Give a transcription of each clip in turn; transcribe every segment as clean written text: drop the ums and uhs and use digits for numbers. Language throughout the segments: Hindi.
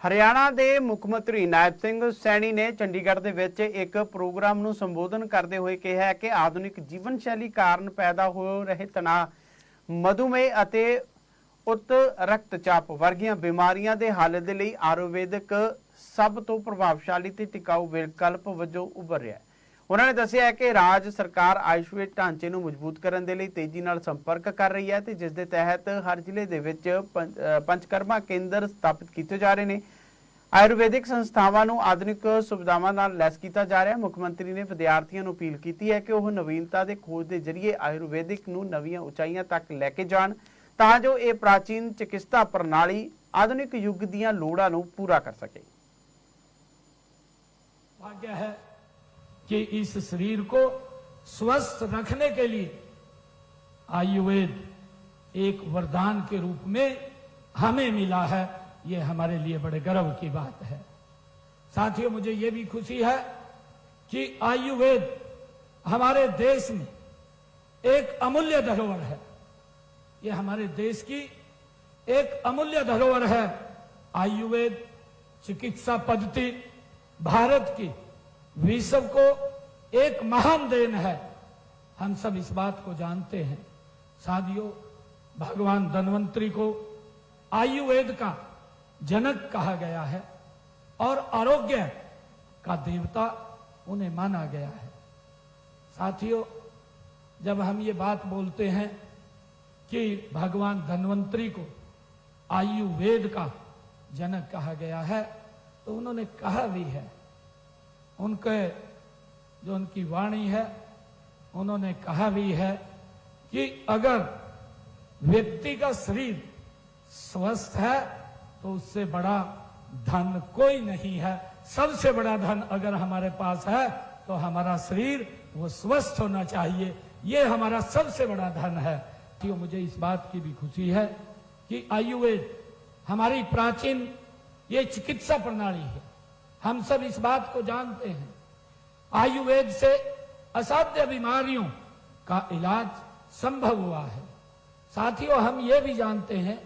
हरियाणा के मुख मंत्री नायब सिंह सैनी ने चंडीगढ़ ਦੇ ਵਿੱਚ एक प्रोग्राम ਨੂੰ संबोधन करते हुए कहा कि आधुनिक जीवन शैली कारण पैदा हो रहे तनाव मधुमेह ਅਤੇ उच्च रक्तचाप वर्गियां बीमारियां ਦੇ हल ਦੇ ਲਈ आयुर्वेदिक सब तो प्रभावशाली ਤੇ टिकाऊ विकल्प वजों उभर रहा है। उन्होंने दस्सिया कि राज सरकार आयुर्वेद ढांचे ਨੂੰ मजबूत करने के लिए तेजी नाल संपर्क कर रही है ते जिस दे तहत हर जिले दे विच पंचकर्मा केंद्र स्थापित किए जा रहे हैं। आयुर्वेदिक संस्थावां नूं आधुनिक सुविधावां नाल लैस किया जा रहा है। मुख्यमंत्री ने विद्यार्थियों नूं अपील की है कि वह नवीनता के खोज के जरिए आयुर्वेदिक नूं नवीं उचाइयां तक लैके जाण तां जो ये प्राचीन चिकित्सा प्रणाली आधुनिक युग दीयां लोड़ां नूं पूरा कर सके। भाग्य है कि इस शरीर को स्वस्थ रखने के लिए आयुर्वेद एक वरदान के रूप में हमें मिला है। ये हमारे लिए बड़े गर्व की बात है। साथियों, मुझे ये भी खुशी है कि आयुर्वेद हमारे देश में एक अमूल्य धरोहर है। ये हमारे देश की एक अमूल्य धरोहर है। आयुर्वेद चिकित्सा पद्धति भारत की विश्व को एक महान देन है। हम सब इस बात को जानते हैं। साथियों, भगवान धन्वंतरी को आयुर्वेद का जनक कहा गया है और आरोग्य का देवता उन्हें माना गया है। साथियों, जब हम ये बात बोलते हैं कि भगवान धन्वंतरी को आयुर्वेद का जनक कहा गया है, तो उन्होंने कहा भी है, उनके जो उनकी वाणी है, उन्होंने कहा भी है कि अगर व्यक्ति का शरीर स्वस्थ है तो उससे बड़ा धन कोई नहीं है। सबसे बड़ा धन अगर हमारे पास है तो हमारा शरीर वो स्वस्थ होना चाहिए। ये हमारा सबसे बड़ा धन है। तो मुझे इस बात की भी खुशी है कि आयुर्वेद हमारी प्राचीन ये चिकित्सा प्रणाली है। हम सब इस बात को जानते हैं। आयुर्वेद से असाध्य बीमारियों का इलाज संभव हुआ है। साथियों, हम ये भी जानते हैं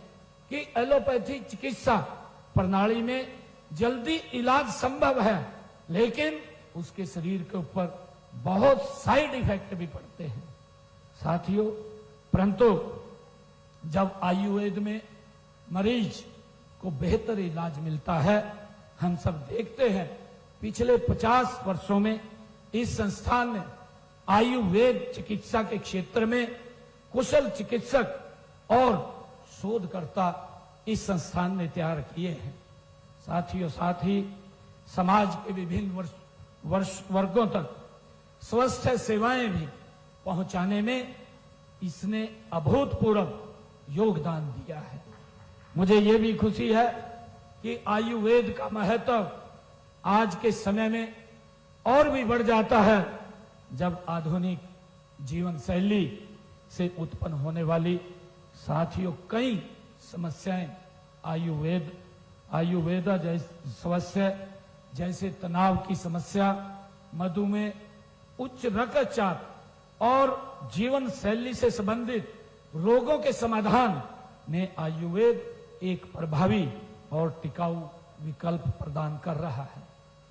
कि एलोपैथी चिकित्सा प्रणाली में जल्दी इलाज संभव है, लेकिन उसके शरीर के ऊपर बहुत साइड इफेक्ट भी पड़ते हैं। साथियों, परंतु जब आयुर्वेद में मरीज को बेहतर इलाज मिलता है, हम सब देखते हैं पिछले 50 वर्षों में इस संस्थान ने आयुर्वेद चिकित्सा के क्षेत्र में कुशल चिकित्सक और शोधकर्ता इस संस्थान ने तैयार किए हैं। साथियों, साथ ही समाज के विभिन्न वर्गों तक स्वस्थ सेवाएं भी पहुंचाने में इसने अभूतपूर्व योगदान दिया है। मुझे यह भी खुशी है कि आयुर्वेद का महत्व आज के समय में और भी बढ़ जाता है, जब आधुनिक जीवन शैली से उत्पन्न होने वाली साथियों कई समस्याएं आयुर्वेदा जैसी समस्या जैसे तनाव की समस्या, मधुमेह, उच्च रक्तचाप और जीवन शैली से संबंधित रोगों के समाधान में आयुर्वेद एक प्रभावी और टिकाऊ विकल्प प्रदान कर रहा है।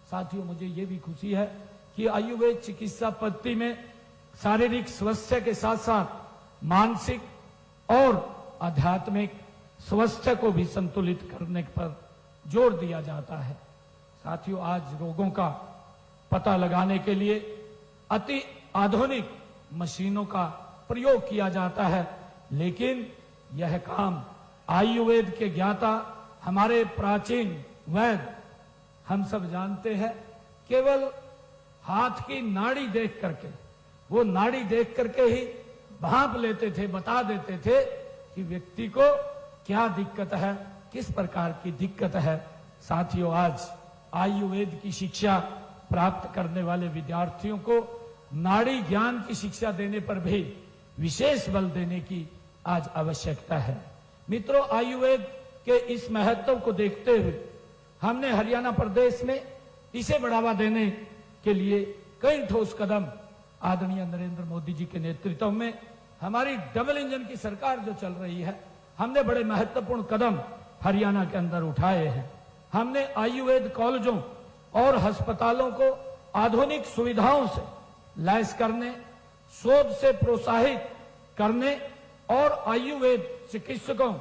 साथियों, मुझे ये भी खुशी है कि आयुर्वेद चिकित्सा पद्धति में शारीरिक स्वास्थ्य के साथ साथ मानसिक और आध्यात्मिक स्वास्थ्य को भी संतुलित करने पर जोर दिया जाता है। साथियों, आज रोगों का पता लगाने के लिए अति आधुनिक मशीनों का प्रयोग किया जाता है, लेकिन यह काम आयुर्वेद के ज्ञाता हमारे प्राचीन वैद्य हम सब जानते हैं, केवल हाथ की नाड़ी देख करके, वो नाड़ी देख करके ही भांप लेते थे, बता देते थे कि व्यक्ति को क्या दिक्कत है, किस प्रकार की दिक्कत है। साथियों, आज आयुर्वेद की शिक्षा प्राप्त करने वाले विद्यार्थियों को नाड़ी ज्ञान की शिक्षा देने पर भी विशेष बल देने की आज आवश्यकता है। मित्रों, आयुर्वेद के इस महत्व को देखते हुए हमने हरियाणा प्रदेश में इसे बढ़ावा देने के लिए कई ठोस कदम आदरणीय नरेंद्र मोदी जी के नेतृत्व में हमारी डबल इंजन की सरकार जो चल रही है, हमने बड़े महत्वपूर्ण कदम हरियाणा के अंदर उठाए हैं। हमने आयुर्वेद कॉलेजों और अस्पतालों को आधुनिक सुविधाओं से लैस करने, शोध से प्रोत्साहित करने और आयुर्वेद चिकित्सकों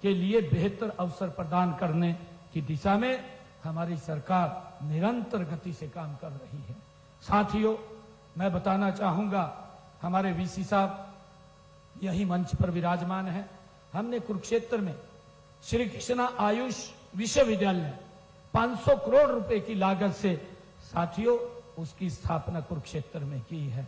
के लिए बेहतर अवसर प्रदान करने की दिशा में हमारी सरकार निरंतर गति से काम कर रही है। साथियों, मैं बताना चाहूंगा, हमारे वीसी साहब यही मंच पर विराजमान है। हमने कुरुक्षेत्र में श्री कृष्णा आयुष विश्वविद्यालय 500 करोड़ रुपए की लागत से साथियों उसकी स्थापना कुरुक्षेत्र में की है।